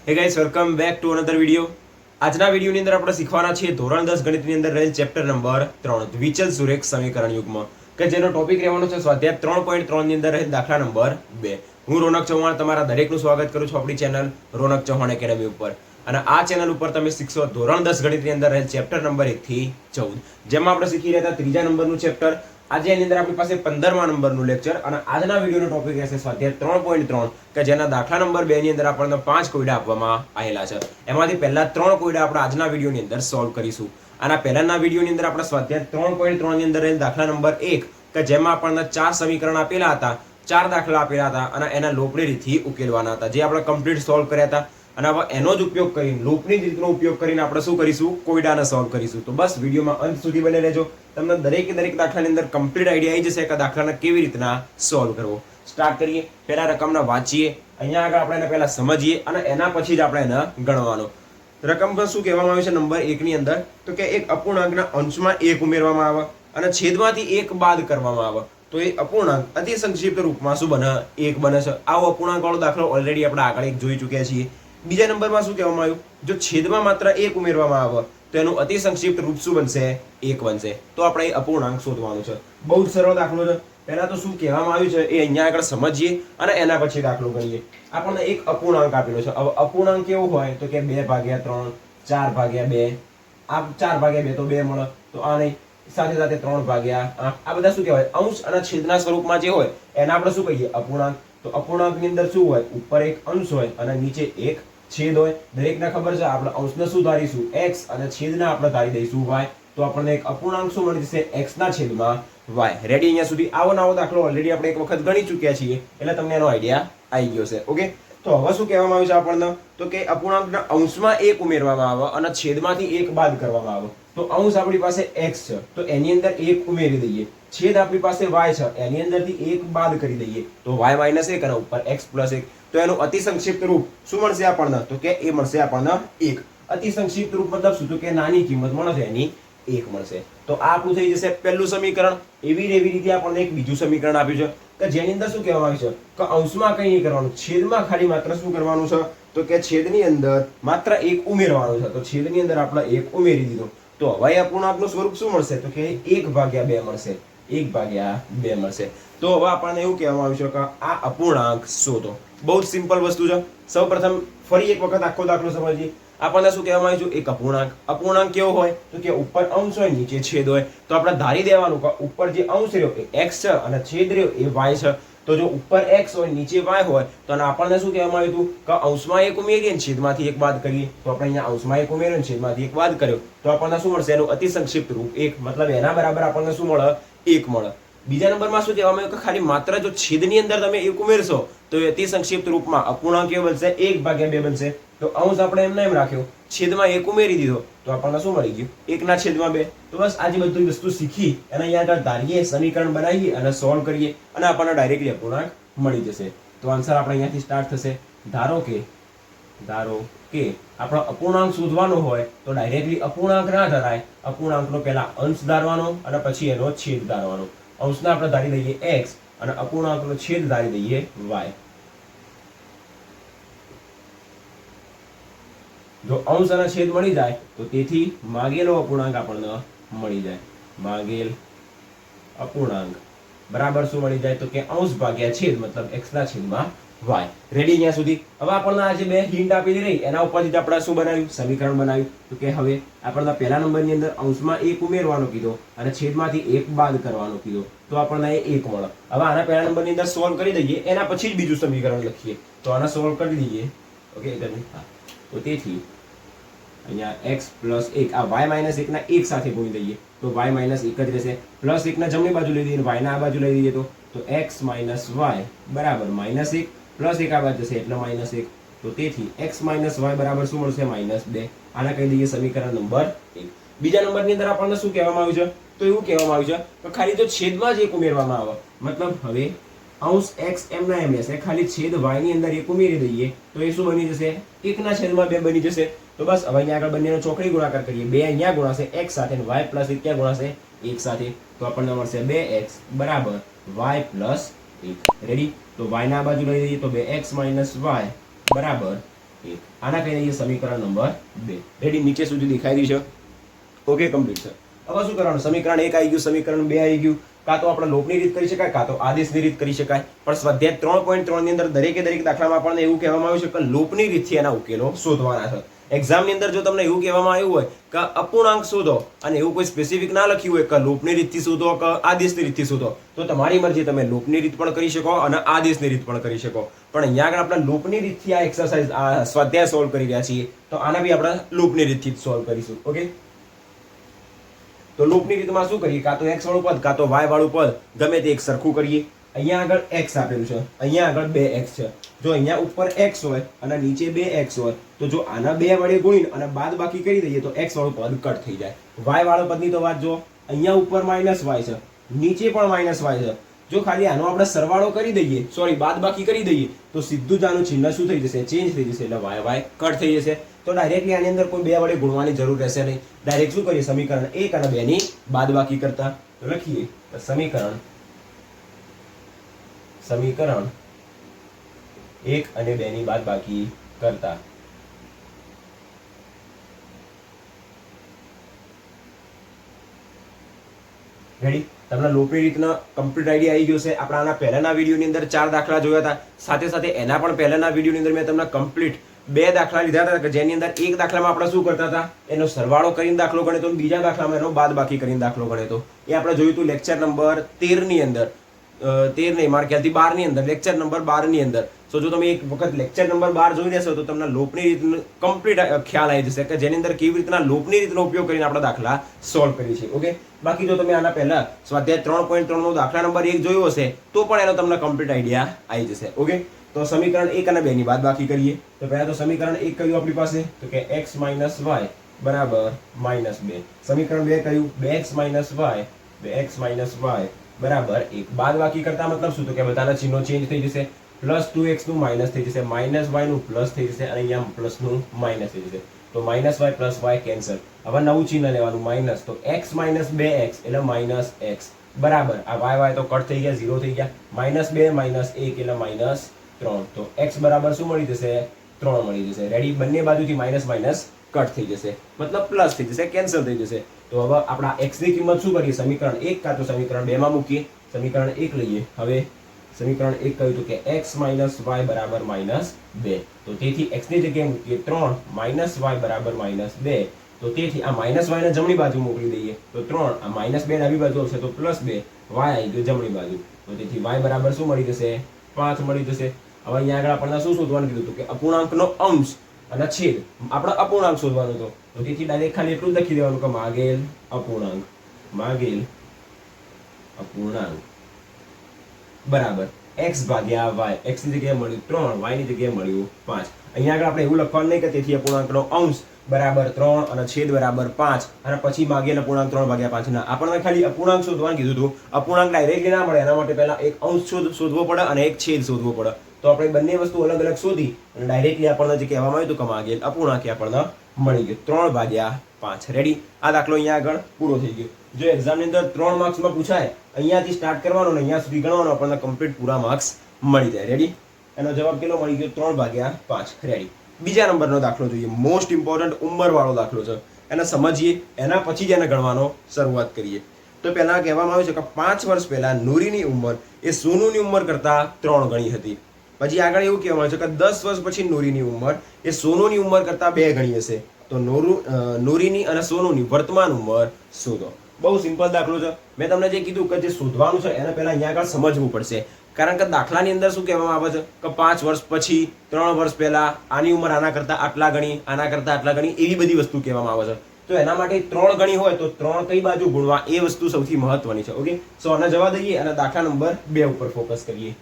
હે guys welcome back to another video. આજના વિડિયોની અંદર આપણે શીખવાના છીએ ધોરણ 10 ગણિતની અંદર રહેલ ચેપ્ટર નંબર 3 દ્વિચલ સુરેખ સમીકરણ યુગ્મ કે જેનો ટોપિક રહેવાનો છે સ્વાધ્યાય 3.3 ની અંદર રહેલ દાખલા નંબર 2। હું રોનક ચૌહાણ તમારા દરેકનું સ્વાગત કરું છું આપણી ચેનલ રોનક ચૌહાણ એકેડમી ઉપર। અને આ ચેનલ ઉપર તમે શીખશો ધોરણ 10 ગણિતની અંદર રહેલ ચેપ્ટર નંબર 1 થી 14 જેમાં આપણે શીખી રહ્યા હતા ત્રીજા નંબરનું ચેપ્ટર। આજે એની અંદર આપણી પાસે 15મા નંબરનું લેક્ચર અને આજના વિડિયોનો ટોપિક રહેશે સ્વાધ્યાય 3.3 કે જેના દાખલા નંબર 2 ની અંદર આપણને 5 કોયડા આપવામાં આવેલા છે। એમાંથી પહેલા 3 કોયડા આપણે આજના વિડિયોની અંદર સોલ્વ કરીશું। આના પહેલાના વિડિયોની અંદર આપણે સ્વાધ્યાય 3.3 ની અંદર રહેલ દાખલા નંબર 1 કે જેમાં આપણને 4 સમીકરણ આપેલા હતા, 4 દાખલા આપેલા હતા અને એના લોપની રીતથી ઉકેલવાના હતા જે આપણે કમ્પ્લીટ સોલ્વ કર્યા હતા। અને હવે એનો જ ઉપયોગ કરીને લૂપની રીતનો ઉપયોગ કરીને આપણે શું કરીશું, કોયડાને સોલ્વ કરીશું। તો બસ વિડિયોમાં અંત સુધી બને રહેજો, તમને દરેક દાખલાની અંદર કમ્પ્લીટ આઈડિયા આવી જશે કે દાખલાને કેવી રીતના સોલ્વ કરવો। સ્ટાર્ટ કરીએ। પહેલા રકમને વાંચીએ, અહીંયા આગળ આપણે એને પહેલા સમજીએ અને એના પછી જ આપણે એને ગણવાનો। રકમ પર શું કહેવામાં આવ્યું છે નંબર 1 ની અંદર તો કે એક અપૂર્ણાંકના અંશમાં 1 ઉમેરવામાં આવે અને છેદમાંથી 1 બાદ કરવામાં આવે તો એ અપૂર્ણાંક અતિ સંક્ષિપ્ત રૂપમાં શું બને, 1 બને છે। આવો અપૂર્ણાંક વાળો દાખલો ઓલરેડી આપણે આગળ એક જોઈ ચૂક્યા છીએ। બીજા નંબરમાં શું કહેવામાં આવ્યું, જો છેદમાં માત્ર 1 ઉમેરવામાં આવે તો એનું અતિ સંક્ષિપ્ત રૂપ શું બનશે, 1 બનશે। તો આપણે એ અપૂર્ણાંક શોધવાનું છે। બહુ જ સરળ દાખલો છે। પહેલા તો શું કહેવામાં આવ્યું છે એ અહીંયા આગળ સમજીએ અને એના પછી દાખલો ગણીએ। આપણને એક અપૂર્ણાંક આપેલો છે। હવે અપૂર્ણાંક કેવો હોય તો કે 2/3, 4/2, આ 4/2 તો 2 મળે તો આ નહીં, સાથે સાથે 3/8 આ બધા શું કહેવાય, અંશ અને છેદના સ્વરૂપમાં જે હોય એને આપણે શું કહીએ, અપૂર્ણાંક। તો અપૂર્ણાંકની અંદર શું હોય, ઉપર એક અંશ હોય અને નીચે એક છેદ હોય। દરેકને ખબર છે આપણે અંશને શું ધારીશું, x અને છેદને આપણે ધારી દઈશું y। તો આપણને એક અપૂર્ણાંક શું મળી જશે, x ના છેદમાં y। રેડી? અહીંયા સુધી આવો નવો દાખલો ઓલરેડી આપણે એક વખત ગણી ચૂક્યા છીએ એટલે તમને એનો આઈડિયા આવી ગયો છે। ઓકે, તો હવે શું કહેવામાં આવ્યું છે આપણને તો કે અપૂર્ણાંકના અંશમાં 1 ઉમેરવામાં આવે અને છેદમાંથી 1 બાદ કરવામાં આવે। તો અંશ આપણી પાસે x છે તો એની અંદર 1 ઉમેરી દઈએ, છેદ આપણી પાસે y છે એની અંદરથી 1 બાદ કરી દઈએ તો y - 1 અને ઉપર x + 1 તો એનું અતિ સંક્ષિપ્ત રૂપ શું મળશે આપણને તો કે એ મળશે આપણને 1। અતિ સંક્ષિપ્ત રૂપ મતલબ શું તો કે નાની કિંમત મળે છે એની 1 મળશે। તો આ આપણું થઈ જશે પહેલું સમીકરણ। એવી રીતે આપણને એક બીજું સમીકરણ આપ્યું છે કે જેની અંદર શું કહેવામાં આવ્યું છે કે અંશમાં કંઈ નહીં કરવાનું, છેદમાં ખાલી માત્ર શું કરવાનું છે તો કે છેદની અંદર માત્ર 1 ઉમેરવાનું છે। તો છેદની અંદર આપણે 1 ઉમેરી દીધો તો હવે અપૂર્ણાંકનું સ્વરૂપ શું મળશે તો કે 1/2 મળશે, 1/2 મળશે। તો હવે આપણને એવું કહેવામાં આવ્યું છે કે આ અપૂર્ણાંક શોધો। બહુ જ સિમ્પલ વસ્તુ છે। સૌપ્રથમ ફરી એક વખત આખો દાખલો સમજીએ। આપણને શું કહેવામાં આવ્યું છે, એક અપૂર્ણાંક કેવો હોય તો કે ઉપર અંશ હોય નીચે છેદ હોય। તો આપણે ધારી દેવાનું કે ઉપર જે અંશ રહ્યો એ x છે અને છેદ રહ્યો એ y છે। તો જો ઉપર x હોય નીચે y હોય તો આપણને શું કહેવામાં આવ્યું હતું કે અંશમાં 1 ઉમેરીએ ને છેદમાંથી 1 બાદ કરીએ। તો આપણે અહીંયા અંશમાં 1 ઉમેર્યો ને છેદમાંથી 1 બાદ કર્યો તો આપણને શું મળશે, એનું અતિ સંક્ષિપ્ત રૂપ 1, મતલબ એના બરાબર આપણને શું મળે, 1 મળે। બીજા નંબરમાં શું કહેવામાં આવ્યું કે ખાલી માત્ર જો છેદની અંદર તમે 1 ઉમેરશો તો એ અતિ સંક્ષિપ્ત રૂપમાં અપૂર્ણાંક કેવો બનશે, 1/2 બનશે। તો અંશ આપણે એમને એમ રાખ્યો, છેદમાં 1 ઉમેરી દીધો તો આપણને શું મળી ગયું, 1/2। તો બસ આજે બધી વસ્તુ શીખી અને અહીંયા આગળ ધારીએ, સમીકરણ બનાવીએ અને સોલ્વ કરીએ અને આપણને ડાયરેક્ટલી અપૂર્ણાંક મળી જશે। તો આન્સર આપણે અહીંયાથી સ્ટાર્ટ થશે। ધારો કે આપણો અપૂર્ણાંક શોધવાનો હોય તો ડાયરેક્ટલી અપૂર્ણાંક ના ધરાય, અપૂર્ણાંકનો પહેલા અંશ ધારવાનો અને પછી એનો છેદ ધારવાનો। અંશને આપણે ધારી દઈએ x અને અપૂર્ણાંકનો છેદ ધારી દઈએ y। જો અંશ અને છેદ મળી જાય તો તેથી માગેલો અપૂર્ણાંક આપણને મળી જાય। માગેલ અપૂર્ણાંક બરાબર શું મળી જાય તો કે અંશ ભાગ્યા છેદ મતલબ x ના છેદમાં y। રેડી? અહીંયા સુધી હવે આપણને આજે બે હિન્ટ આપેલી રહી એના ઉપરથી જ આપણે શું બનાવ્યું, સમીકરણ બનાવ્યું। તો કે હવે આપણને પહેલા નંબરની અંદર અંશમાં 1 ઉમેરવાનો કીધો અને છેદમાંથી 1 બાદ કરવાનો કીધો તો આપણને એ 1 મળે। હવે આના પહેલા નંબરની અંદર સોલ્વ કરી દઈએ, એના પછી જ બીજું સમીકરણ લખીએ તો આને સોલ્વ કરી દઈએ। ઓકે, તો તેથી અહીંયા x + 1 આ y - 1 ના 1 સાથે ગુણી દઈએ તો y - 1 જ રહેશે, +1 ના જમણી બાજુ લઈ દઈએ y ના આ બાજુ લઈ દઈએ તો x - y બરાબર -1 +1 આ બાજુ જશે એટલે -1। તો તેથી x - y બરાબર શું મળશે, -2। આને કહી દઈએ સમીકરણ નંબર 1। બીજા નંબરની અંદર આપણને શું કહેવામાં આવ્યું છે તો એવું કહેવામાં આવ્યું છે કે ખાલી જો છેદમાં જ 1 ઉમેરવામાં આવે, મતલબ હવે અંશ x એમના એમ રહેશે, ખાલી છેદ y ની અંદર 1 ઉમેરી દઈએ તો એ શું બની જશે, 1/2 બની જશે। તો બસ હવે અહીંયા આગળ બંનેનો ચોકડી ગુણાકાર કરીએ, 2 અહીંયા ગુણાશે x સાથે અને y + 1 ક્યાં ગુણાશે, 1 સાથે। તો આપણને મળશે 2x બરાબર y + 1। રેડી? તો y ના બાજુ લઈ લઈએ તો 2x - y બરાબર 1 આના કહી દઈએ સમીકરણ નંબર 2 રેડી નીચે સુધી દેખાઈ રહ્યું છે ઓકે કમ્પ્લીટ છે હવે શું કરવાનું સમીકરણ 1 આવી ગયું સમીકરણ 2 આવી ગયું કાં તો આપણે લોપની રીત કરી શકાય કાં તો આદેશની રીત કરી શકાય પણ સ્વાધ્યાય 3.3 ની અંદર દરેકે દરેક દાખલામાં આપણને એવું કહેવામાં આવ્યું છે કે લોપની રીતથી એના ઉકેલો શોધવાના છે એક્ઝામની અંદર જો તમને એવું કહેવામાં આવ્યું હોય કે અપૂર્ણાંક શોધો અને એવું કોઈ સ્પેસિફિક ના લખ્યું હોય કે લોપની રીતથી શોધો કે આદેશની રીતથી શોધો તો તમારી મરજી તમે લોપની રીત પણ કરી શકો અને આદેશની રીત પણ કરી શકો પણ અહીંયા આગળ આપણે લોપની રીતથી આ એક્સરસાઇઝ આ સ્વાધ્યાય સોલ્વ કરી રહ્યા છીએ તો આના બી આપણે લોપની રીતથી જ સોલ્વ કરીશું ઓકે તો લૂપની રીતમાં શું કરીએ કાં તો x વાળું પદ કાં તો y વાળું પદ ગમે તે એક સરખું કરીએ અહીંયા આગળ x આપેલું છે અહીંયા આગળ 2x છે જો અહીંયા ઉપર x હોય અને નીચે 2x હોય તો જો આના 2 વડે ગુણીને અને બાદબાકી કરી દઈએ તો x વાળું પદ કટ થઈ જાય y વાળા પદની તો વાત જો અહીંયા ઉપર -y છે નીચે પણ -y છે જો ખાલી આનો આપણે સરવાળો કરી દઈએ સોરી બાદબાકી કરી દઈએ તો સીધું જ આનું ચિહ્ન શું થઈ જશે ચેન્જ થઈ જશે એટલે y કટ થઈ જશે તો ડાયરેક્ટલી આની અંદર કોઈ 2 વડે ગુણવાની જરૂર રહેશે નહીં ડાયરેક્ટ શું કરીએ સમીકરણ 1 અને 2 ની બાદબાકી કરતા તો લખીએ તો સમીકરણ 1 અને 2 ની બાદબાકી કરતા રેડી તમને લોપની રીતના કમ્પ્લીટ આઈડિયા આવી ગયો છે આપણા આના પહેલાના વિડીયોની અંદર 4 દાખલા જોયા હતા સાથે સાથે એના પણ પહેલાના વિડીયોની અંદર મેં તમને કમ્પ્લીટ 2 દાખલા લીધા હતા કે જેની અંદર એક દાખલામાં આપણે શું કરતા હતા એનો સરવાળો કરીને દાખલો ગણ્યો તો બીજા દાખલામાં એનો બાદબાકી કરીને દાખલો ગણ્યો તો એ આપણે જોયું હતું લેક્ચર નંબર 13 ની અંદર 13 નહીં મારા ખ્યાલથી 12 ની અંદર લેક્ચર નંબર 12 ની અંદર સો જો તમે એક વખત લેક્ચર નંબર 12 જોઈ લેશો તો તમને લોપની રીત કમ્પ્લીટ ખ્યાલ આવી જશે કે જેની અંદર કેવી રીતના લોપની રીતનો ઉપયોગ કરીને આપણે દાખલા સોલ્વ કરીએ છીએ ઓકે બાકી જો તમે આના પહેલા સ્વાધ્યાય 3.3 નો દાખલા નંબર 1 જોયો હશે તો પણ એનો તમને કમ્પ્લીટ આઈડિયા આવી જશે ઓકે તો સમીકરણ 1 અને 2 ની બાદબાકી કરીએ તો પહેલા તો સમીકરણ 1 કયું આપણી પાસે તો કે x - y બરાબર -2 સમીકરણ 2 કયું 2x - y 2x - y બરાબર 1 બાદબાકી કરતા મતલબ શું તો કે બધાના ચિહ્નો ચેન્જ થઈ જશે +2x નું માઈનસ થઈ જશે -y નું પ્લસ થઈ જશે અને અહીંયા પ્લસ નું માઈનસ થઈ જશે તો -y + y કેન્સલ હવે નવું ચિહ્ન લેવાનું માઈનસ તો x - 2x એટલે -x બરાબર આ y તો કટ થઈ ગયા 0 થઈ ગયા -2 - 1 એટલે -3 તો x બરાબર શું મળી જશે 3 મળી જશે રેડી બંને બાજુથી માઈનસ કટ થઈ જશે મતલબ પ્લસ થઈ જશે કેન્સલ થઈ જશે તો હવે આપણા x ની કિંમત શું કરીએ સમીકરણ 1 કાં તો સમીકરણ 2 માં મૂકીએ સમીકરણ 1 લઈએ હવે સમીકરણ 1 કહ્યું તો કે x - y બરાબર -2 તો તેથી x ની જગ્યાએ મૂકીએ 3 - y બરાબર -2 તો તેથી આ -y ને જમણી બાજુ મોકલી દઈએ તો 3 આ -2 ડાબી બાજુ આવશે તો +2 y આવી ગયો જમણી બાજુ તો તેથી y બરાબર શું મળી જશે 5 મળી જશે હવે અહીંયા આગળ આપણને શું શોધવાનું કીધું હતું કે અપૂર્ણાંકનો અંશ અને છેદ આપણે અપૂર્ણાંક શોધવાનો હતો તો તેથી ડાયરેક્ટ ખાલી એટલું જ લખી દેવાનું કે માગેલ અપૂર્ણાંક બરાબર x ભાગ્યા y x ની જગ્યાએ મળ્યું 3 y ની જગ્યાએ મળ્યું 5 અહીંયા આગળ આપણે એવું લખવાનું નહીં કે તેથી અપૂર્ણાંકનો અંશ બરાબર 3 અને છેદ બરાબર 5 અને પછી માગેલ અપૂર્ણાંક 3/5 ના આપણને ખાલી અપૂર્ણાંક શોધવાનું કીધું હતું અપૂર્ણાંક ડાયરેક્ટલી ના મળે એના માટે પહેલા એક અંશ શોધવો પડે અને એક છેદ શોધવો પડે તો આપણે બંને વસ્તુ અલગ અલગ શોધી અને ડાયરેક્ટલી આપણને જે કહેવામાં આવ્યું હતું કે માગેલ અપૂર્ણાંક આપણને મળી ગયો 3/5 રેડી આ દાખલો અહીંયા આગળ પૂરો થઈ ગયો જો એક્ઝામ ની અંદર 3 માર્ક્સમાં પૂછાય અહીંયાથી સ્ટાર્ટ કરવાનો ને અહીંયા સુધી ગણવાનો આપણને કમ્પ્લીટ પૂરા માર્ક્સ મળી જાય રેડી એનો જવાબ કેટલો મળી ગયો 3/5 રેડી બીજા નંબરનો દાખલો જોઈએ મોસ્ટ ઇમ્પોર્ટન્ટ ઉંમર વાળો દાખલો છે એને સમજીએ એના પછી જ એને ગણવાનો શરૂઆત કરીએ તો પહેલા કહેવામાં આવ્યું છે કે 5 વર્ષ પહેલા નૂરીની ઉંમર એ સોનુની ઉંમર કરતા 3 ગણી હતી પછી આગળ એવું કહેવામાં આવ્યું છે કે 10 વર્ષ પછી નૂરીની ઉંમર એ સોનુની ઉંમર કરતા 2 ગણી હશે તો નૂરીની અને સોનુની વર્તમાન ઉંમર શોધો બહુ સિમ્પલ દાખલો છે મેં તમને જે કીધું કે જે શોધવાનું છે એને પહેલા અહીંયા આગળ સમજવું પડશે કારણ કે દાખલાની અંદર શું કહેવામાં આવે છે કે 5 વર્ષ પછી 3 વર્ષ પહેલા આની ઉંમર આના કરતા આટલા ગણી આના કરતા આટલા ગણી એવી બધી વસ્તુ કહેવામાં આવે છે તો એના માટે 3 ગણી હોય તો 3 કઈ બાજુ ગુણવા એ વસ્તુ સૌથી મહત્વની છે ઓકે સો આને જવા દઈએ અને દાખલા નંબર 2 ઉપર ફોકસ કરીએ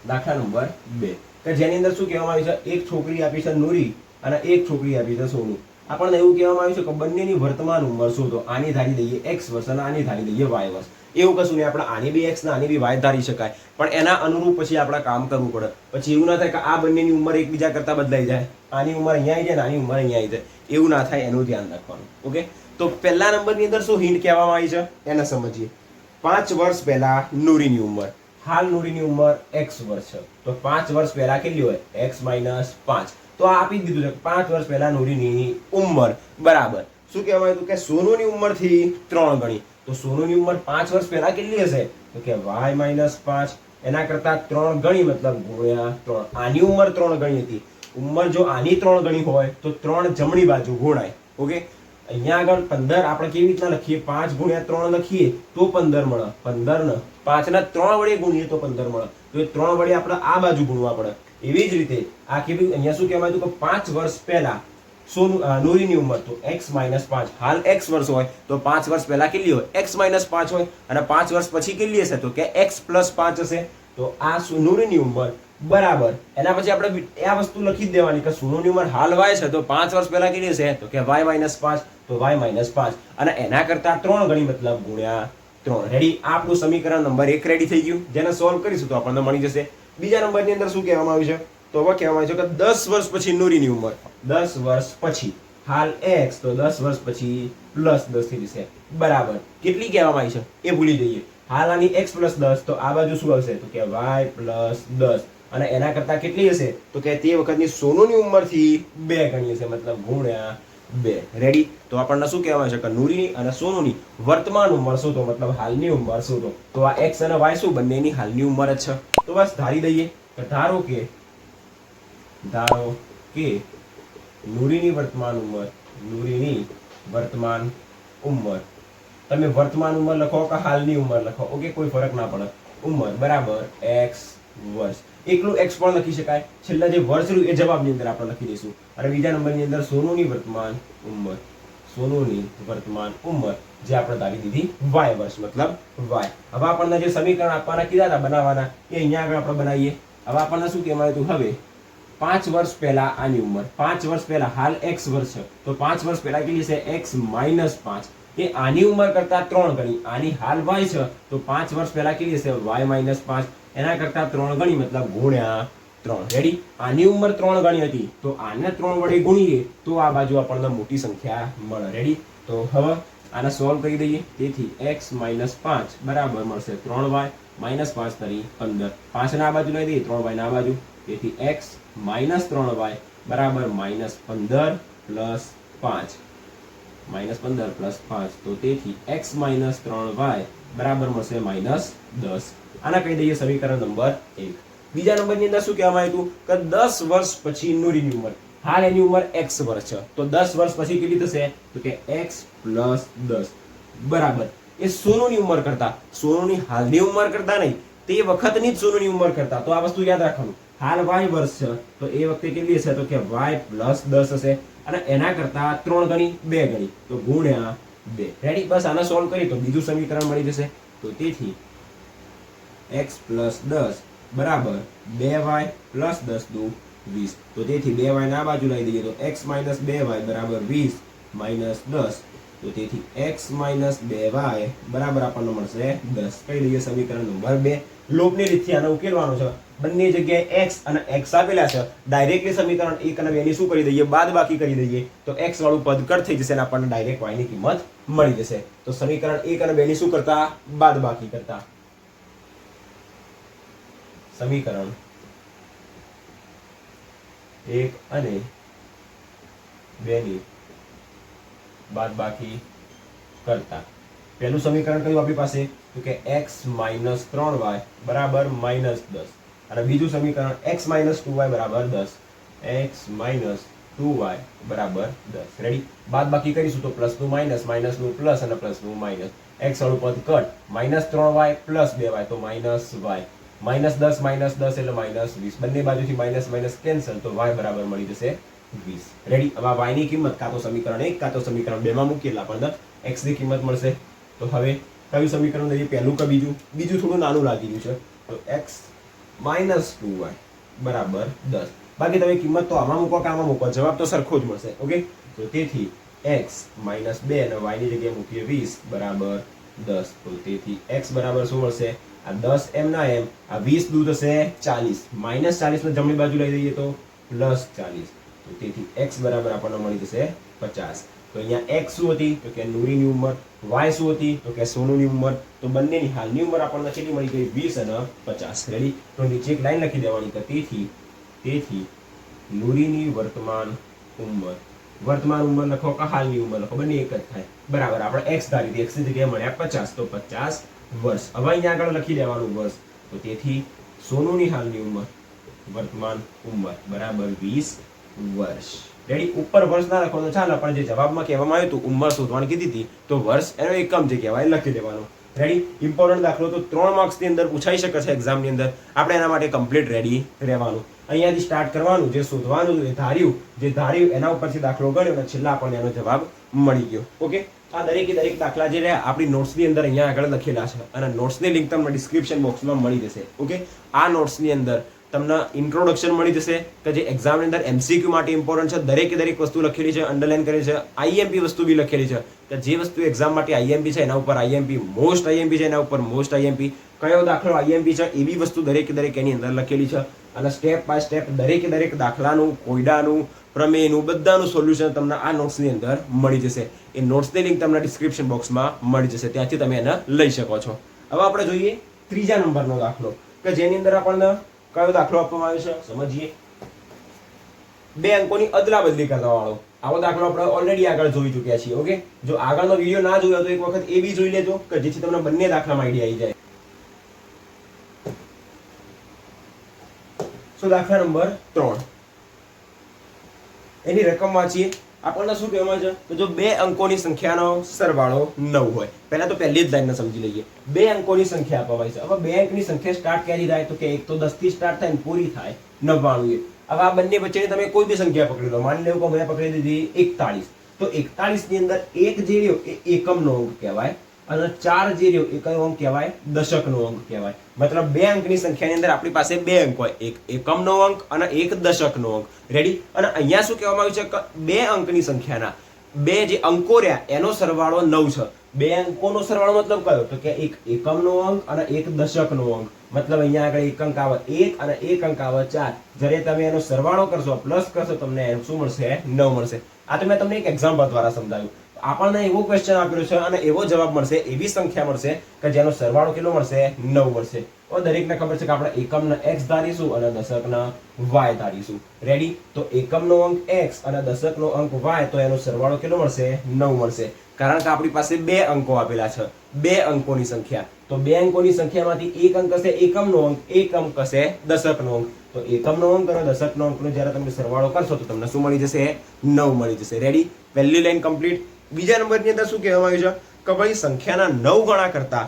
દાખલા નંબર 2 કે જેની અંદર શું કહેવામાં આવ્યું છે એક છોકરી આપી છે નૂરી અને એક છોકરી આપી છે સોનુ આપણને એવું કહેવામાં આવ્યું છે કે બંનેની વર્તમાન ઉંમર શોધો આની ધારી દઈએ x વર્ષ અને આની ધારી દઈએ y વર્ષ એવું કશું નહીં આપણે આની બી x ને આની બી y ધારી શકાય પણ એના અનુરૂપ પછી આપણે કામ કરવું પડે પછી એવું ના થાય કે આ બંનેની ઉંમર એકબીજા કરતા બદલાઈ જાય આની ઉંમર અહીંયા આવી જાય અને આની ઉંમર અહીંયા આવી જાય એવું ના થાય એનું ધ્યાન રાખવાનું ઓકે તો પહેલા નંબરની અંદર શું હિન્ટ કહેવામાં આવી છે એને સમજીએ. 5 વર્ષ પહેલા નૂરીની ઉંમર, હાલ નૂરીની ઉંમર x વર્ષ છે, તો 5 વર્ષ પહેલા કેટલી હોય? x - 5. તો આ આપી દીધું છે 5 વર્ષ પહેલા નૂરીની ઉંમર બરાબર શું કહેવાય હતું કે સોનુની ઉંમરથી 3 ગણી. તો સોનુની ઉંમર 5 વર્ષ પહેલા કેટલી હશે? તો કે y - 5, એના કરતા 3 ગણી મતલબ ગુણ્યા 3. આની ઉંમર 3 ગણી હતી. ઉંમર જો આની 3 ગણી હોય તો 3 જમણી બાજુ ગુણાય. ઓકે, અહીંયા આગળ 15 આપણે કેવી રીતના લખીએ? 5 ગુણ્યા 3 લખીએ તો 15 મળે. 15 ને 5 ના 3 વડે ગુણીએ તો 15 મળે. તો એ 3 વડે આપણે આ બાજુ ગુણવા પડે. એવી જ રીતે આ કેવી અહીંયા શું કહેવાય હતું કે 5 વર્ષ પહેલા નૂરીની ઉંમર, તો x - 5. હાલ x વર્ષ હોય તો 5 વર્ષ પહેલા કેટલી હોય? x - 5 હોય. અને 5 વર્ષ પછી કેટલી હશે? તો કે x + 5 હશે. તો આ નૂરીની ઉંમર બરાબર એના પછી આપણે આ વસ્તુ લખી જ દેવાની કે સોનુની ઉંમર હાલ y છે તો 5 વર્ષ પહેલા કેટલી હશે? તો કે y - 5, તો y - 5 અને એના કરતા 3 ગણી મતલબ ગુણ્યા 3. રેડી? આ આપણું સમીકરણ નંબર 1 રેડી થઈ ગયું, જેને સોલ્વ કરીશું તો આપણને મળી જશે. બીજા નંબરની અંદર શું કહેવામાં આવ્યું છે? તો હવે કહેવામાં આવ્યું છે કે 10 વર્ષ પછી નૂરીની ઉંમર, 10 વર્ષ પછી હાલ x, તો 10 વર્ષ પછી +10 થઈ જશે બરાબર. કેટલી કહેવામાં આવી છે એ ભૂલી જઈએ. હાલ આની x + 10, તો આ બાજુ શું આવશે? તો કે y + 10 અને એના કરતા કેટલી હશે? તો કે તે વખતની સોનુની ઉંમરથી 2 ગણી હશે મતલબ ગુણ્યા 2. રેડી? તો આપણને શું કહેવામાં છે કે નૂરીની અને સોનુની વર્તમાન ઉંમર શોધો મતલબ હાલની ઉંમર શોધો. તો આ x અને y શું બંનેની હાલની ઉંમર જ છે. તો બસ ધારી દઈએ કે ધારો કે નૂરીની વર્તમાન ઉંમર, તમે વર્તમાન ઉંમર લખો કે હાલની ઉંમર લખો, ઓકે, કોઈ ફરક ના પડે, ઉંમર બરાબર x વર્ષ. એકલું x પણ લખી શકાય, છેલ્લા જે વર્ષ રહ્યું એ જવાબની અંદર આપણે લખી દઈશું. અને બીજા નંબરની અંદર સોનુની વર્તમાન ઉંમર જે આપણે ધારી દીધી y વર્ષ મતલબ y. હવે આપણને જે સમીકરણ આપવાના કીધા હતા બનાવવાના એ અહીંયા આગળ આપણે બનાવીએ. હવે આપણને શું કહેવાય હતું? હવે 5 વર્ષ પહેલા આની ઉંમર, 5 વર્ષ પહેલા હાલ x વર્ષ છે તો 5 વર્ષ પહેલા કેટલી છે? x - 5. એ આની ઉંમર કરતા 3 ગણી, આની હાલ y છે તો 5 વર્ષ પહેલા કેટલી હશે? y - 5, એના કરતા 3 ગણી મતલબ ગુણ્યા 3. રેડી? આની ઉંમર 3 ગણી હતી તો આને 3 વડે ગુણીએ તો આ બાજુ આપણને મોટી સંખ્યા મળે. રેડી? તો હવે આને સોલ્વ કરી દઈએ. તેથી x - 5 બરાબર મળશે 3y - 5 તરી 15. 5 ને આ બાજુ લઈ દઈએ, 3y ને આ બાજુ. તેથી x - 3y બરાબર -15 + 5. -15 + 5, તો તેથી x - 3y બરાબર મળશે -10. આના કહી દઈએ સમીકરણ નંબર 1. બીજા નંબરની અંદર શું કહેવામાં આવ્યું કે 10 વર્ષ પછી નૂરીની ઉંમર, હાલ એની ઉંમર x વર્ષ છે તો 10 વર્ષ પછી કેટલી થશે? તો કે x + 10 બરાબર એ સોનુની ઉંમર કરતા, સોનુની હાલની ઉંમર કરતા નહીં, તે વખતની જ સોનુની ઉંમર કરતા. તો આ વસ્તુ યાદ રાખવાનું. હાલ y વર્ષ છે તો એ વખતે કેટલી હશે? તો કે y + 10 હશે અને એના કરતા 3 ગણી 2 ગણી તો ગુણ્યા 2. રેડી? બસ આને સોલ્વ કરી તો બીજું સમીકરણ મળી જશે. તો તેથી x + 10 બરાબર 2y + 10 = 20. તો તેથી 2y ને આ બાજુ લઈ દઈએ તો x - 2y બરાબર 20 - 10. તો તેથી x - 2y બરાબર આપણને મળશે 10. કહી દઈએ સમીકરણ નંબર 2. લોભની રીતથી આને ઉકેલવાનો છે. બંને જગ્યાએ x અને x આપેલા છે, ડાયરેક્ટલી સમીકરણ 1 અને 2 ની શું કરી દઈએ? બાદબાકી કરી દઈએ. તો x વાળું પદ કટ થઈ જશે અને આપણને ડાયરેક્ટ y ની કિંમત મળી જશે. તો સમીકરણ 1 અને 2 ની શું કરતા? બાદબાકી કરતા. સમીકરણ 1 અને 2 ની બાદબાકી કરતા. પહેલું સમીકરણ કયું આપણી પાસે? તો કે x - 3y બરાબર -10 અને બીજું સમીકરણ x - 2y બરાબર 10. x - 2y બરાબર 10. રેડી? બાદબાકી કરીશું તો પ્લસનું માઇનસ, માઇનસનું પ્લસ અને પ્લસનું માઇનસ. x વાળું પદ કટ, -3y + 2y તો -y. -10 એટલે -20. બંને બાજુથી માઇનસ માઇનસ કેન્સલ તો y બરાબર મળી જશે 20. રેડી? હવે y ની કિંમત કાં તો સમીકરણ 1 કાં તો સમીકરણ 2 માં મૂકીએ એટલે આપણને x ની કિંમત મળશે. તો હવે કયું સમીકરણ લઈએ? પહેલું કે બીજું? બીજું થોડું નાનું લાગી રહ્યું છે તો x - 2y બરાબર 10. બાકી તમે કિંમત તો આમાં મૂકો કે આમાં મૂકો, જવાબ તો સરખો જ મળશે. ઓકે? તો તેથી x - 2 અને y ની જગ્યાએ મૂકીએ 20 બરાબર 10. તો તેથી x બરાબર શું મળશે? આ 10 એમ ના એમ, આ 20 દૂર થશે 40, -40 ને જમણી બાજુ લઈ દઈએ તો +40. તો તેથી x બરાબર આપણને મળી જશે 50. તો અહીંયા x શું હતી તો કે નૂરીની ઉંમર, y શું હતી તો કે સોનુની ઉંમર. તો બંનેની હાલની ઉંમર આપણને કેટલી મળી ગઈ 20 અને 50. રેડી. તો નીચે એક લાઈન લખી દેવાની કે તેથી નૂરીની વર્તમાન ઉંમર લખો કે હાલની ઉંમર લખો, બંને એક જ થાય. બરાબર, આપણે x ધારી હતી, x ની જગ્યાએ મળ્યા 50, તો 50 વર્ષ. હવે અહીંયા આગળ લખી દેવાનું વર્ષ. તો તેથી સોનુની હાલની ઉંમર, વર્તમાન ઉંમર બરાબર 20 વર્ષ. રેડી. ઉપર વર્ષ ના લખો તો ચાલે, પણ જે જવાબમાં કહેવામાં આવ્યું હતું ઉંમર શોધવાની કીધી હતી તો વર્ષ એનો એકમ જે કહેવાય લખી દેવાનો. રેડી. ઇમ્પોર્ટન્ટ દાખલો તો 3 માર્ક્સ ની અંદર પૂછાઈ શકે છે એક્ઝામ ની અંદર. આપણે એના માટે કમ્પ્લીટ રેડી રહેવાનું. અહીંયાથી સ્ટાર્ટ કરવાનું, જે શોધવાનું જે ધાર્યું એના ઉપરથી દાખલો ગણ્યો અને છેલ્લા આપણને એનો જવાબ મળી ગયો. ઓકે. આ દરેક દાખલા જે રહ્યા આપણી નોટ્સ ની અંદર અહીંયા આગળ લખેલા છે અને નોટ્સ ની લિંક તમને ડિસ્ક્રિપ્શન બોક્સમાં મળી જશે. ઓકે. આ નોટ્સ ની અંદર તમને ઇન્ટ્રોડક્શન મળી જશે કે જે એક્ઝામ ની અંદર MCQ માટે ઇમ્પોર્ટન્ટ છે. દરેક વસ્તુ લખેલી છે, અંડરલાઈન કરી છે. IMP વસ્તુ બી લખેલી છે કે જે વસ્તુ એક્ઝામ માટે IMP છે એના ઉપર IMP, મોસ્ટ IMP છે એના ઉપર મોસ્ટ IMP, કયો દાખલો IMP છે એવી વસ્તુ દરેક એની અંદર લખેલી છે. અને સ્ટેપ બાય સ્ટેપ દરેક દાખલાનું, કોયડાનું, પ્રમેયનું બધાનું સોલ્યુશન તમને આ નોટ્સ ની અંદર મળી જશે. એ નોટ્સની લિંક તમને ડિસ્ક્રિપ્શન બોક્સમાં મળી જશે, ત્યાંથી તમે એને લઈ શકો છો. હવે આપણે જોઈએ 3જા નંબરનો દાખલો કે જેની અંદર આપણને કયો દાખલો આપવામાં આવ્યો છે સમજીએ. 2 અંકોની અદલા બદલી કરવા વાળો. આવો દાખલો આપણે ઓલરેડી આગળ જોઈ ચૂક્યા છીએ. ઓકે. જો આગળનો વિડીયો ના જોયો તો એક વખત એ બી જોઈ લેજો કે જેથી તમને બંને દાખલામાં આઈડિયા આવી જાય. તો દાખલા નંબર 3, એની રકમ વાંચીએ. આપણને શું કહેવામાં છે તો જો 2 અંકોની સંખ્યાનો સરવાળો 9 હોય. પહેલા તો પહેલી જ લાઈનને સમજી લઈએ. 2 અંકોની સંખ્યા આપવામાં આવી છે. હવે 2 અંકની સંખ્યા સ્ટાર્ટ ક્યાંથી થાય તો કે એક તો 10 થી સ્ટાર્ટ થાય ને પૂરી થાય 99. હવે આ બંને વચ્ચેની તમે કોઈ બી સંખ્યા પકડી લો. માની લો કે મેં પકડી દીધી 41. તો 41 ની અંદર 1 જે રહ્યો એ એકમનો અંક કહેવાય અને 4 જે રહ્યો એ કયો અંક કહેવાય દશકનો અંક કહેવાય. મતલબ 2 અંકની સંખ્યાની અંદર આપણી પાસે 2 અંક હોય, એક એકમનો અંક અને એક દશકનો અંક. રેડી. અને અહીંયા શું કહેવામાં આવ્યું છે કે 2 અંકની સંખ્યાના 2 જે અંકો રહ્યા એનો સરવાળો 9 છે. 2 અંકોનો સરવાળો મતલબ કયો તો કે એક એકમનો અંક અને એક દશકનો અંક. મતલબ અહીંયા આગળ એક અંક આવે 1 અને એક અંક આવે 4. જ્યારે તમે એનો સરવાળો કરશો, પ્લસ કરશો, તમને શું મળશે 9 મળશે. આ તો મેં તમને એક એક્ઝામ્પલ દ્વારા સમજાવ્યું. આપણને એવો ક્વેશ્ચન આપેલો છે અને એવો જવાબ મળશે, એવી સંખ્યા મળશે કે જેનો સરવાળો કેટલો મળશે 9 મળશે. તો દરેકને ખબર છે કે આપણે એકમના x ધારીશું અને દશકના y ધારીશું. રેડી. તો એકમનો અંક x અને દશકનો અંક y, તો એનો સરવાળો કેટલો મળશે 9 મળશે. કારણ કે આપણી પાસે 2 અંકો આપેલા છે, 2 અંકોની સંખ્યા. તો 2 અંકોની સંખ્યામાંથી એક અંક હશે એકમનો અંક, એક અંક હશે દશકનો અંક. તો એકમનો અંક અને દશકનો અંકનો જ્યારે તમે સરવાળો કરશો તો તમને શું મળી જશે 9 મળી જશે. રેડી. પહેલી લાઈન કમ્પ્લીટ. બીજા નંબરની અંદર શું કહેવામાં આવ્યું છે કે ભાઈ સંખ્યાના 9 ગણા કરતા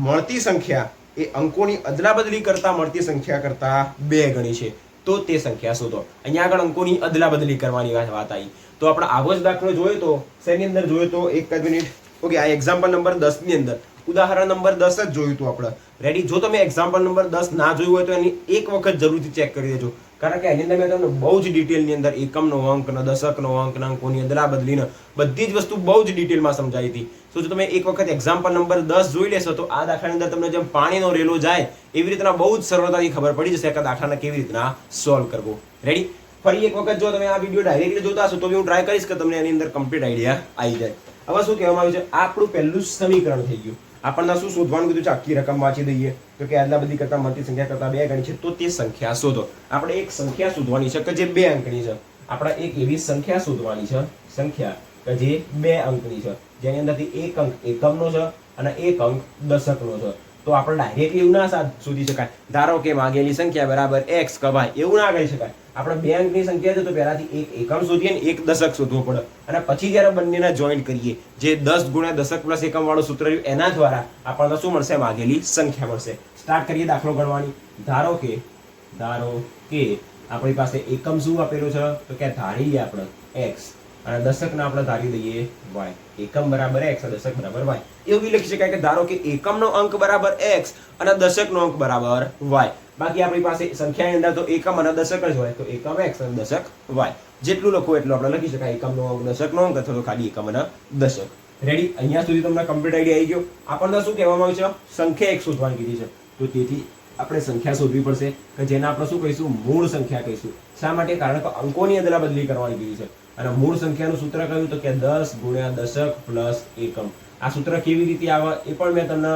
મળતી સંખ્યા એ અંકોની અદલા બદલી કરતા મળતી સંખ્યા કરતા 2 ગણી છે. તો તે સંખ્યા શોધો. અહીંયા આગળ અંકોની અદલા બદલી કરવાની વાત આવી. તો આપણે આવો જ દાખલો જોયો તો શેની અંદર જોયો તો એક જ મિનિટ. ઓકે. આ એક્ઝામ્પલ નંબર 10 ની અંદર ઉદાહરણ નંબર 10 જ જોયું હતું આપણે. રેડી. જો તમે એક્ઝામ્પલ નંબર 10 ના જોયું હોય તો એની એક વખત જરૂરથી ચેક કરી દેજો. કારણ કે એની અંદર મેં તમને બહુ જ ડિટેલની અંદર એકમનો અંક ને દશકનો અંક ને અંકોની અદલા બદલીને બધી જ વસ્તુ બહુ જ ડિટેલમાં સમજાવી હતી. તો જો તમે એક વખત એક્ઝામ્પલ નંબર 10 જોઈ લેશો તો આ દાખલાની અંદર તમને જેમ પાણીનો રેલો જાય એવી રીતના બહુ જ સરળતાથી ખબર પડી જશે કે દાખલાને કેવી રીતના સોલ્વ કરવો. રેડી. ફરી એક વખત જો તમે આ વિડીયો ડાયરેક્ટલી જોતા હશો તો હું ટ્રાય કરીશ કે તમને એની અંદર કમ્પ્લીટ આઈડિયા આવી જાય. હવે શું કહેવામાં આવ્યું છે, આ આપણું પહેલું સમીકરણ થઈ ગયું. આપણને શું શોધવાનું કીધું છે, આખી રકમ વાંચી દઈએ તો કે આટલા બધી કરતા મળતી સંખ્યા કરતા 2 ગણી છે. તો તે સંખ્યા શોધો. આપણે એક સંખ્યા શોધવાની છે કે જે 2 અંકની છે. આપણે એક એવી સંખ્યા શોધવાની છે, સંખ્યા કે જે 2 અંકની છે, જેની અંદરથી એક અંક એકમનો છે અને એક અંક દશકનો છે. તો આપણે ડાયરેક્ટલી એવું ના શોધી શકાય. ધારો કે માંગેલી સંખ્યા બરાબર x કે y, એવું ના કહી શકાય. આપણે 2 અંકની સંખ્યા છે તો પહેલાથી એક એકમ શોધીએ ને એક દશક શોધવો પડે અને પછી જ્યારે બંનેના જોઈન્ટ કરીએ, જે 10 ગુણ્યા દશક પ્લસ એકમ વાળું સૂત્ર રહ્યું એના દ્વારા આપણને શું મળશે માંગેલી સંખ્યા મળશે. સ્ટાર્ટ કરીએ દાખલો ગણવાની. ધારો કે આપણી પાસે એકમ શું આપેલું છે તો કે ધારી લઈએ આપણે x અને દશકને આપણે ધારી દઈએ y. એકમ બરાબર x અને દશક બરાબર y. એવું લખી શકાય કે ધારો કે એકમનો અંક બરાબર x અને દશકનો અંક બરાબર y. બાકી આપણી પાસે સંખ્યાની અંદર તો એકમ અને દશક જ હોય, તો એકમ x અને દશક y. જેટલું લખો એટલું આપણે લખી શકાય, એકમનો અંક દશકનો અંક અથવા તો ખાલી એકમ અને દશક. રેડી. અહીંયા સુધી તમને કમ્પ્લીટ આઈડિયા આવી ગયો. આપણને શું કહેવામાં આવ્યું છે, સંખ્યા એક શોધવાની કીધી છે. તો તેથી આપણે સંખ્યા શોધવી પડશે કે જેને આપણે શું કહીશું મૂળ સંખ્યા કહીશું. શા માટે? કારણ કે અંકોની અદલા બદલી કરવાની કીધી છે. અને મૂળ સંખ્યાનું સૂત્ર કયું તો કે 10 ગુણ્યા દશક પ્લસ એકમ. આ સૂત્ર કેવી રીતે આવે એ પણ મેં તમને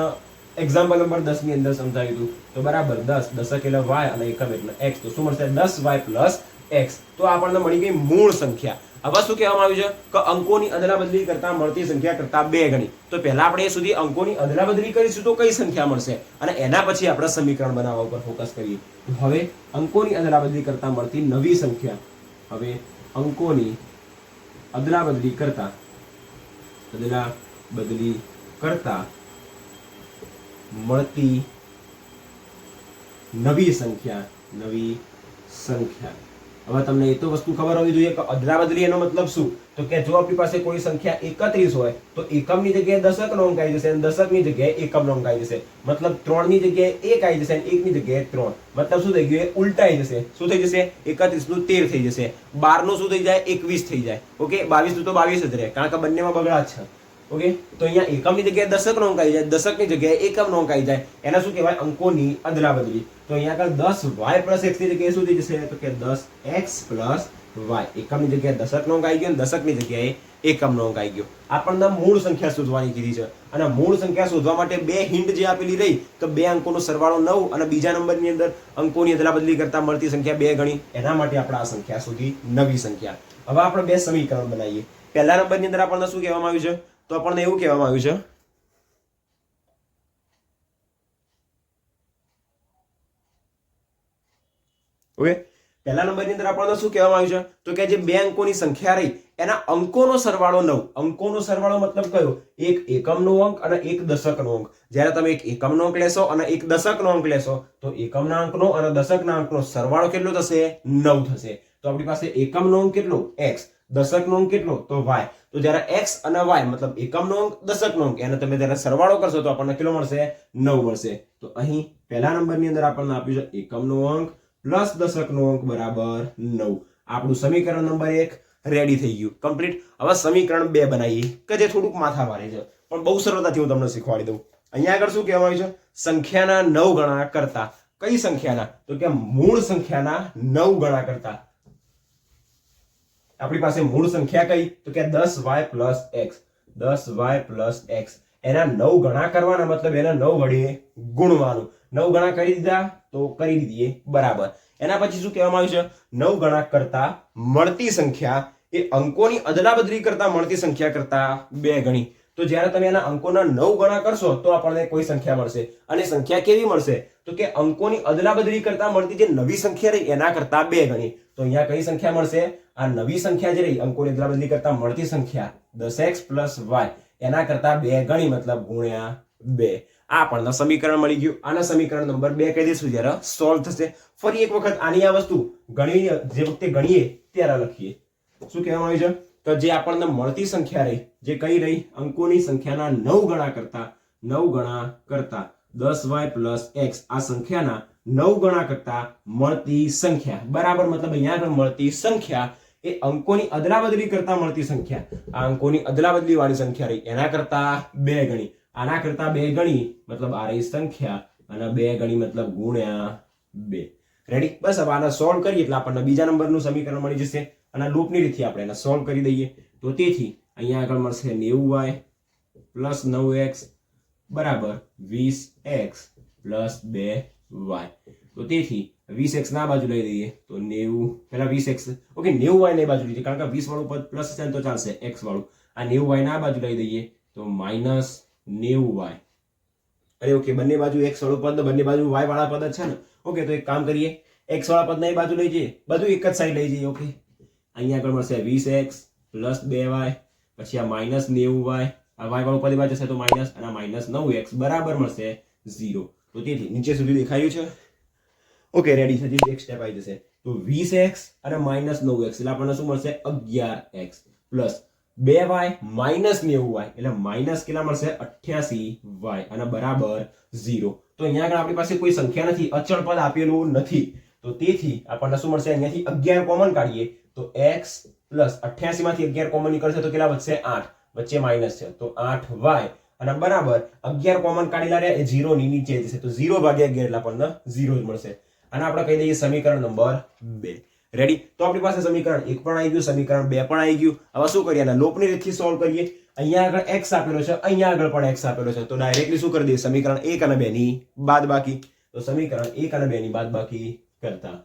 એક્ઝામ્પલ નંબર 10 ની અંદર સમજાવ્યું હતું. તો બરાબર 10 દશક એટલે y અને એકમ એટલે x. તો શું મળશે 10y પ્લસ x. તો આપણને મળી ગઈ મૂળ સંખ્યા. હવે શું કહેવામાં આવ્યું છે કે અંકોની અદલાબદલી કરતા મળતી સંખ્યા કરતા 2 ગણી. તો પહેલા આપણે એ સુધી અંકોની અદલાબદલી કરીશું તો કઈ સંખ્યા મળશે અને એના પછી આપણે સમીકરણ બનાવવા ઉપર ફોકસ કરીએ. તો હવે અંકોની અદલાબદલી કરતા મળતી નવી સંખ્યા. હવે અંકોની અદલાબદલી કરતા મળતી નવી સંખ્યા. હવે તમને એ તો વસ્તુ ખબર હોવી જોઈએ કે અદલાબદલી એનો મતલબ શું? તો કે જો આપણી પાસે કોઈ સંખ્યા 31 હોય તો એકમની જગ્યાએ દશકનો અંક આવી જશે અને દશકની જગ્યાએ એકમનો અંક આવી જશે. મતલબ 3 ની જગ્યાએ 1 આવી જશે અને 1 ની જગ્યાએ 3. મતલબ શું થઈ ગયું? એ ઉલટાઈ જશે. શું થઈ જશે? 31 નું 13 થઈ જશે. 12 નું શું થઈ જાય? 21 થઈ જાય. ઓકે, 22 નું તો 22 જ રહે કારણ કે બંનેમાં બગડા જ છે. ઓકે, તો અહીંયા એકમની જગ્યાએ દશકનો અંક આવી જાય, દશકની જગ્યાએ એકમનો અંક આવી જાય. એને શું કહેવાય? અંકોની અદલાબદલી. તો અહીંયા આગળ 10y પ્લસ x ની જગ્યાએ શું થઈ જશે? તો કે 10x પ્લસ y. એકમની જગ્યાએ દશકનો અંક આવી ગયો અને દશકની જગ્યાએ એકમનો અંક આવી ગયો. આપણને મૂળ સંખ્યા શોધવાની કીધી છે અને મૂળ સંખ્યા શોધવા માટે બે હિન્ટ જે આપેલી રહી કે બે અંકોનો સરવાળો 9 અને બીજા નંબરની અંદર અંકોની અદલાબદલી કરતા મળતી સંખ્યા 2 ગણી. એના માટે આપણે આ સંખ્યા શોધી, નવી સંખ્યા. હવે આપણે બે સમીકરણ બનાવીએ. પહેલા નંબરની અંદર આપણને શું કહેવામાં આવ્યું છે? તો આપણને એવું કહેવામાં આવ્યું છે ઓકે, પહેલા નંબરની અંદર આપણને શું કહેવામાં આવ્યું છે તો કે જે બે અંકોની સંખ્યા રહી એના અંકોનો સરવાળો 9. અંકોનો સરવાળો મતલબ કયો? એક એકમનો અંક અને એક દશકનો અંક. જ્યારે તમે એક એકમનો અંક લેશો અને એક દશકનો અંક લેશો તો એકમના અંકનો અને દશકના અંકનો સરવાળો કેટલો થશે? 9 થશે. તો આપણી પાસે એકમનો અંક કેટલો? x, દશકનો અંક કેટલો? તો y. તો જ્યારે x અને y મતલબ એકમનો અંક, દશકનો અંક, એને તમે જ્યારે સરવાળો કરશો તો આપણને કેટલો મળશે? 9 મળશે. તો અહીં પહેલા નંબરની અંદર આપણને આપ્યું છે એકમનો અંક પ્લસ દશકનો અંક બરાબર 9. આપણું સમીકરણ નંબર 1 રેડી થઈ ગયું, કમ્પ્લીટ. હવે સમીકરણ 2 બનાવીએ કે જે થોડુંક માથાભારે છે પણ બહુ સરળતાથી હું તમને શીખવાડી દઉં. અહીંયા આગળ શું કહેવામાં આવ્યું છે? સંખ્યાના 9 ગણા કરતા. કઈ સંખ્યાના? તો કે મૂળ સંખ્યાના 9 ગણા કરતા. આપણી પાસે મૂળ સંખ્યા કઈ? તો કે 10y plus x. 10y plus x. એના 9 ગણા કરવાના, મતલબ એના 9 વડે ગુણવાનું. 9 ગણા કરી દીધા તો કરી દીધીએ બરાબર. એના પછી શું કહેવામાં આવ્યું છે? 9 ગણા કરતા મળતી સંખ્યા એ અંકોની અદલાબદલી કરતા મળતી સંખ્યા કરતા 2 ગણી. તો જ્યારે તમે એના અંકોના 9 ગણા કરશો તો આપણને કોઈ સંખ્યા મળશે. અને સંખ્યા કેવી મળશે? તો કે અંકોની અદલાબદલી કરતા મળતી જે નવી સંખ્યા રહી એના કરતા 2 ગણી. તો અહીંયા કઈ સંખ્યા મળશે? આ નવી સંખ્યા જે રહી અંકોની અદલાબદલી કરતા મળતી સંખ્યા 10x પ્લસ y એના કરતા 2 ગણી, મતલબ ગુણ્યા 2. આ આપણને સમીકરણ મળી ગયું. આના સમીકરણ નંબર 2 કહી દઈશું જ્યારે સોલ્વ થશે. ફરી એક વખત આની આ વસ્તુ ગણી, જે વખતે ગણીએ ત્યારે લખીએ. શું કહેવામાં આવ્યું છે? તો જે આપણને મળતી સંખ્યા રહી, જે કઈ રહી? અંકોની સંખ્યાના 9 ગણા કરતા 10y પ્લસ x. આ સંખ્યાના 9 ગણા કરતા મળતી સંખ્યા બરાબર. મતલબ અહીંયા મળતી સંખ્યા એ અંકોની અદલાબદલી કરતા મળતી સંખ્યા. આ અંકોની અદલાબદલી વાળી સંખ્યા રહી એના કરતા 2 ગણી. આના કરતા 2 ગણી મતલબ આ રહી સંખ્યા અને 2 ગણી મતલબ ગુણ્યા 2. રેડી? બસ હવે આને સોલ્વ કરીએ એટલે આપણને બીજા નંબરનું સમીકરણ મળી જશે અને લૂપની રીતથી આપણે એને સોલ્વ કરી દઈએ. તો તેથી અહીંયા આગળ મળશે 90y પ્લસ 9x બરાબર 20x પ્લસ 2y. તો તેથી 20x ના બાજુ લઈ દઈએ તો 90, પહેલા 20x, ઓકે 90y ને બાજુ લઈએ કારણ કે 20 વાળું પદ પ્લસ છે તો ચાલશે, x વાળું. આ 90y ના બાજુ લઈ દઈએ તો માઇનસ 90y. અરે ઓકે, બંને બાજુ x વાળું પદ, બંને બાજુ y વાળા પદ છે ને. ઓકે, તો એક કામ કરીએ, x વાળા પદ ને બાજુ લઈ જઈએ, બધું એક જ સાઈડ લઈ જઈએ. ઓકે, અહીંયા આગળ મળશે 20x પ્લસ 2y, પછી આ માઇનસ 90y, આ y વાળું પદ બાજુ જશે તો માઇનસ, અને માઇનસ 9x બરાબર મળશે 0. તો તેથી નીચે સુધી દેખાયું છે? ઓકે, રેડી છે. એક સ્ટેપ આવી જશે તો 20x અને માઇનસ 9x એટલે આપણને શું મળશે? 11x plus 2y minus 90y એટલે માઇનસ કેટલા મળશે? 88y અને બરાબર 0. તો અહીંયા આગળ આપણી પાસે કોઈ સંખ્યા નથી, અચળ પદ આપેલું નથી. તો તેથી આપણને શું મળશે? અહીંયાથી 11 કોમન કાઢીએ તો x પ્લસ 88 માંથી 11 કોમન નીકળશે તો કેટલા વધશે? 8. વચ્ચે માઇનસ છે તો 8y અને બરાબર 11 કોમન કાઢેલા રહ્યા એ 0 ની નીચે જશે તો 0 ભાગ્યા 11 એટલે આપણને 0 જ મળશે. અને આપણે કહી દઈએ સમીકરણ નંબર 2. રેડી? તો આપણી પાસે સમીકરણ 1 પણ આવી ગયું, સમીકરણ 2 પણ આવી ગયું. હવે શું કરીએ? આના લોપની રીતથી સોલ્વ કરીએ. અહીંયા આગળ x આપેલો છે, અહીંયા આગળ પણ x આપેલો છે, તો ડાયરેક્ટલી શું કરી દઈએ? સમીકરણ 1 અને 2 ની બાદબાકી. તો સમીકરણ 1 અને 2 ની બાદબાકી કરતા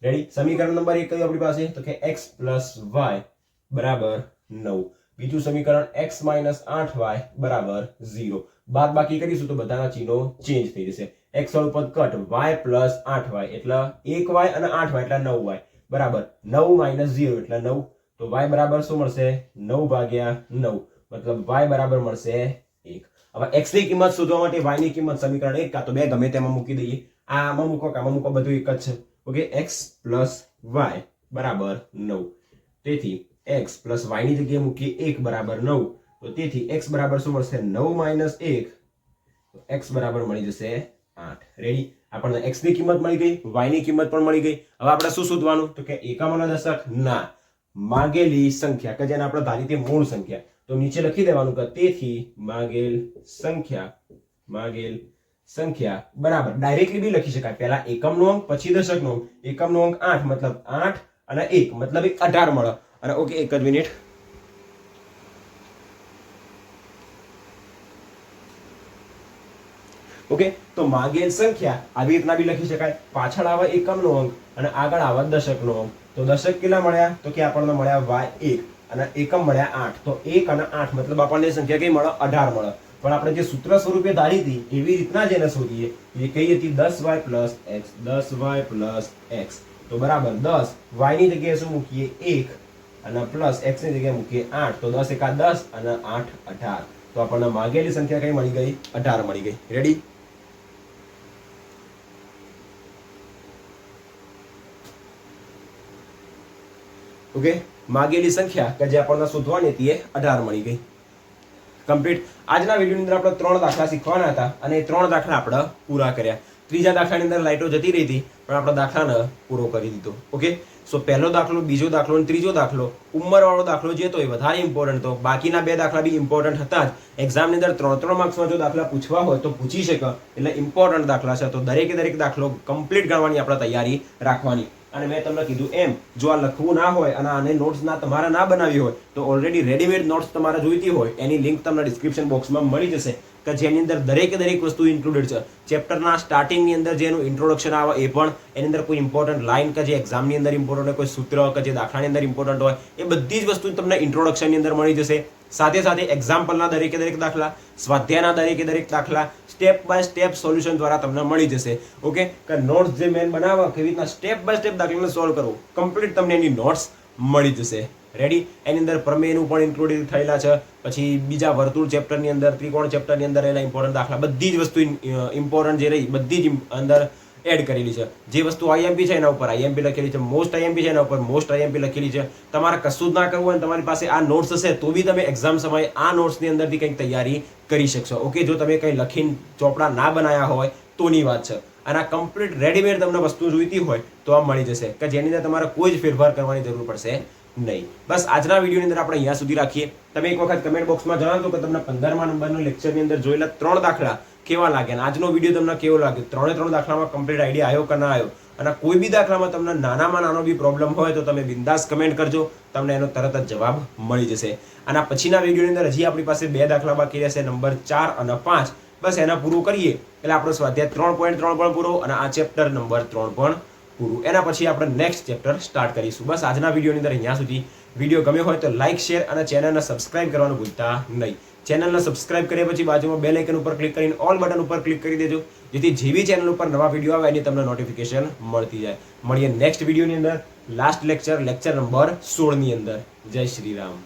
રેડી? સમીકરણ નંબર 1 કયું આપણી પાસે? તો કે x + y બરાબર 9. બીજું સમીકરણ x - 8y બરાબર 0. બાદબાકી કરીશું તો બધાના ચિહ્નો ચેન્જ થઈ જશે. x વાળું પદ કટ, y + 8y એટલે 1y અને 8y એટલે 9y બરાબર 9 - 0 એટલે 9. તો y બરાબર શું મળશે? 9/9 મતલબ y બરાબર મળશે 1. હવે x ની કિંમત શોધવા માટે y ની કિંમત સમીકરણ 1 કાં તો 2 ગમે તેમાં મૂકી દઈએ. આમાં મૂકો કે આમાં મૂકો, બધું એક જ છે. ઓકે, x + y બરાબર 9. તેથી x + y ની જગ્યાએ મૂકીએ 1 બરાબર 9. તો તેથી x બરાબર શું મળશે? 9 - 1. તો x બરાબર મળી જશે 8. રેડી? આપણને x ની કિંમત મળી ગઈ, y ની કિંમત પણ મળી ગઈ. હવે આપણે શું શોધવાનું? તો કે એકમ અને દશક ના, માગેલી સંખ્યા કે જેને આપણે ધારી તે મૂળ સંખ્યા. તો નીચે લખી દેવાનું કે તેથી માગેલ સંખ્યા બરાબર ડાયરેક્ટલી બી લખી શકાય. પહેલા એકમનો અંક પછી દશકનો અંક. એકમનો અંક 8 મતલબ 8 અને 1 મતલબ 18 મળે. અને ઓકે, એક જ મિનિટ. ઓકે, તો માગેલ સંખ્યા આવી રીતના બી લખી શકાય. પાછળ આવે એકમનો અંક અને આગળ આવે દશકનો અંક. તો દશક કેટલા મળ્યા? તો કે આપણને મળ્યા y1 અને એકમ મળ્યા 8. તો 1 અને 8 મતલબ આપણને સંખ્યા કઈ મળે? 18 મળે. પણ આપણે જે સૂત્ર સ્વરૂપે ધારી હતી એવી રીતના જ એને શોધીએ. એ કઈ હતી? 10y + x, 10y + x. તો બરાબર 10, y ની જગ્યાએ શું મૂકીએ? 1 અને પ્લસ x ની જગ્યાએ મૂકીએ 8. તો 10 × 10 અને 8 18. તો આપણને માગેલી સંખ્યા કઈ મળી ગઈ? 18 મળી ગઈ. રેડી? ઓકે, માગેલી સંખ્યા કે જે આપણને શોધવાની હતી એ 18 મળી ગઈ. કમ્પ્લીટ. આજના વિડીયોની અંદર આપણે 3 દાખલા શીખવાના હતા અને એ 3 દાખલા આપણે પૂરા કર્યા. ત્રીજા દાખલાની અંદર લાઈટો જતી રહી હતી પણ આપણે દાખલાને પૂરો કરી દીધો. ઓકે, સો પહેલો દાખલો, બીજો દાખલો અને ત્રીજો દાખલો ઉંમરવાળો દાખલો જે તો એ વધારે ઇમ્પોર્ટન્ટ હતો. બાકીના 2 દાખલા બી ઇમ્પોર્ટન્ટ હતા જ. એક્ઝામની અંદર 3 માર્ક્સમાં જો દાખલા પૂછવા હોય તો પૂછી શકે, એટલે ઇમ્પોર્ટન્ટ દાખલા છે. તો દરેક દાખલો કમ્પ્લીટ ગણવાની આપણે તૈયારી રાખવાની. અને મેં તમને કીધું એમ, જો આ લખવું ના હોય અને આને નોટ્સ તમારે ના બનાવી હોય તો ઓલરેડી રેડીમેડ નોટ્સ તમારે જોઈતી હોય એની લિંક તમને ડિસ્ક્રિપ્શન બોક્સમાં મળી જશે, કે જેની અંદર દરેક વસ્તુ ઇન્ક્લુડેડ છે. ચેપ્ટરના સ્ટાર્ટિંગની અંદર જેનું ઇન્ટ્રોડક્શન આવે એ પણ, એની અંદર કોઈ ઇમ્પોર્ટન્ટ લાઇન કે જે એક્ઝામની અંદર ઇમ્પોર્ટન્ટ હોય, કોઈ સૂત્ર કે જે દાખલાની અંદર ઇમ્પોર્ટન્ટ હોય, એ બધી જ વસ્તુ તમને ઇન્ટ્રોડક્શનની અંદર મળી જશે. સાથે એક્ઝામ્પલના દરેક દાખલા, સ્વાધ્યાયના દરેક દાખલા સ્ટેપ બાય સ્ટેપ સોલ્યુશન દ્વારા તમને મળી જશે. ઓકે, કે નોટ્સ જે મેન બનાવવા કેવી રીતના સ્ટેપ બાય સ્ટેપ દાખલાને સોલ્વ કરવું, કમ્પ્લીટ તમને એની નોટ્સ મળી જશે. રેડી? એની અંદર પ્રમેયનું પણ ઇન્ક્લુડેડ થયેલા છે. પછી બીજા વર્તુળ ચેપ્ટરની અંદર, ત્રિકોણ ચેપ્ટરની અંદર રહેલા ઇમ્પોર્ટન્ટ દાખલા, બધી જ વસ્તુ ઇમ્પોર્ટન્ટ જે રહી બધી જ અંદર એડ કરેલી છે. જે વસ્તુ આઈએમપી છે એના ઉપર આઈએમપી લખેલી છે, મોસ્ટ આઈએમપી છે એના ઉપર મોસ્ટ આઈએમપી લખેલી છે. તમારે કશું જ ના કરવું હોય તમારી પાસે આ નોટ્સ હશે તો બી તમે એક્ઝામ સમયે આ નોટ્સની અંદરથી કંઈક તૈયારી કરી શકશો. ઓકે, જો તમે કંઈ લખીને ચોપડા ના બનાવ્યા હોય તોની વાત છે. અને આ કમ્પ્લીટ રેડીમેડ તમને વસ્તુ જોઈતી હોય તો આ મળી જશે, કે જેની અંદર તમારે કોઈ જ ફેરફાર કરવાની જરૂર પડશે નહીં. બસ આજના વિડીયોની અંદર આપણે અહીંયા સુધી રાખીએ. તમે એક વખત કમેન્ટ બોક્સમાં જણાવજો કે તમને 15મા નંબરનો લેક્ચરની અંદર જોયેલા 3 દાખલા કેવા લાગ્યા, આજનો વિડીયો તમને કેવો લાગ્યો, 3 દાખલામાં કમ્પ્લીટ આઈડિયા આવ્યો કે ના આવ્યો. અને કોઈ બી દાખલામાં તમને નાનામાં નાનો બી પ્રોબ્લેમ હોય તો તમે બિંદાસ કમેન્ટ કરજો, તમને એનો તરત જ જવાબ મળી જશે. અને પછીના વિડીયોની અંદર હજી આપણી પાસે 2 દાખલા બાકી રહેશે, નંબર 4 અને 5. બસ એના પૂરું કરીએ એટલે આપણો સ્વાધ્યાય 3.3 પણ પૂરો અને આ ચેપ્ટર નંબર 3 પણ પૂરું. એના પછી આપણે નેક્સ્ટ ચેપ્ટર સ્ટાર્ટ કરીશું. બસ આજના વિડીયોની અંદર અહીંયા સુધી. વિડીયો ગમ્યો હોય તો લાઇક, શેર અને ચેનલને સબસ્ક્રાઇબ કરવાનું ભૂલતા નહીં. ચેનલને સબસ્ક્રાઇબ કર્યા પછી બાજુમાં બેલ આઇકન ઉપર ક્લિક કરીને ઓલ બટન ઉપર ક્લિક કરી દેજો, જેથી જેવી ચેનલ ઉપર નવા વિડીયો આવે એની તમને નોટિફિકેશન મળતી જાય. મળીએ નેક્સ્ટ વિડીયોની અંદર, લાસ્ટ લેક્ચર નંબર 16 ની અંદર. જય શ્રી રામ.